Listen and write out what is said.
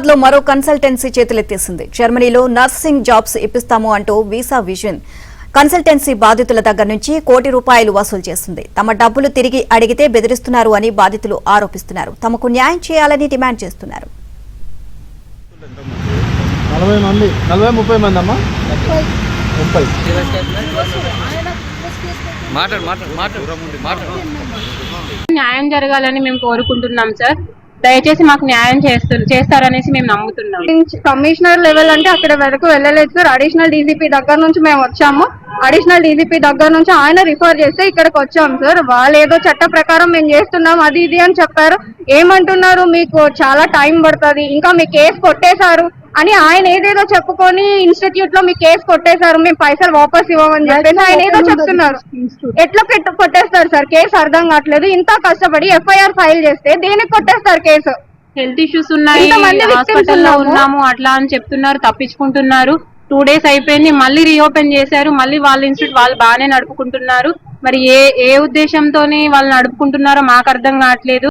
లో మరో కన్సల్టెన్సీ చేతులెత్తేసింది. జర్మనీలో నర్సింగ్ జాబ్స్ ఇప్పిస్తాము అంటూ వీసా విజన్ కన్సల్టెన్సీ బాధితుల దగ్గర నుంచి ₹1 కోటి వసూలు చేస్తుంది. తమ డబ్బులు తిరిగి అడిగితే బెదిరిస్తున్నారు అని బాధితులు ఆరోపిస్తున్నారు. తమకు న్యాయం చేయాలని డిమాండ్ చేస్తున్నారు. 30 మంది అమ్మా 30 న్యాయం జరగాలని మేము కోరుకుంటున్నాం సార్. దయచేసి మాకు న్యాయం చేస్తారనేసి మేము నమ్ముతున్నాం. కమిషనర్ లెవెల్ అంటే అక్కడ వరకు వెళ్ళలేదు సార్. అడిషనల్ డీజీపీ దగ్గర నుంచి మేము వచ్చాము. అడిషనల్ డీజీపీ దగ్గర నుంచి ఆయన రిఫర్ చేస్తే ఇక్కడికి వచ్చాము సార్. వాళ్ళు ఏదో చట్ట ప్రకారం మేము చేస్తున్నాం అది ఇది అని చెప్పారు. ఏమంటున్నారు, మీకు చాలా టైం పడుతుంది, ఇంకా మీ కేసు కొట్టేశారు అని ఆయన ఏదేదో చెప్పుకొని ఇన్స్టిట్యూట్ లో మీ కేసు కొట్టేశారు, మేము పైసలు వాపస్ ఇవ్వమని చెప్పేసి ఆయన ఏదో చెప్తున్నారు. ఎట్లా కొట్టేస్తారు సార్ కేసు? అర్థం కావట్లేదు. ఇంత కష్టపడి ఎఫ్ఐఆర్ ఫైల్ చేస్తే దేనికి కొట్టేస్తారు కేసు? హెల్త్ ఇష్యూస్ ఉన్నాయి, హాస్పిటల్లో ఉన్నాము అట్లా అని చెప్తున్నారు, తప్పించుకుంటున్నారు. 2 days అయిపోయింది, మళ్ళీ రీఓపెన్ చేశారు. మళ్ళీ వాళ్ళ ఇన్స్టిట్యూట్ వాళ్ళు బాగానే నడుపుకుంటున్నారు. మరి ఏ ఉద్దేశంతోనే వాళ్ళు నడుపుకుంటున్నారో మాకు అర్థం కావట్లేదు.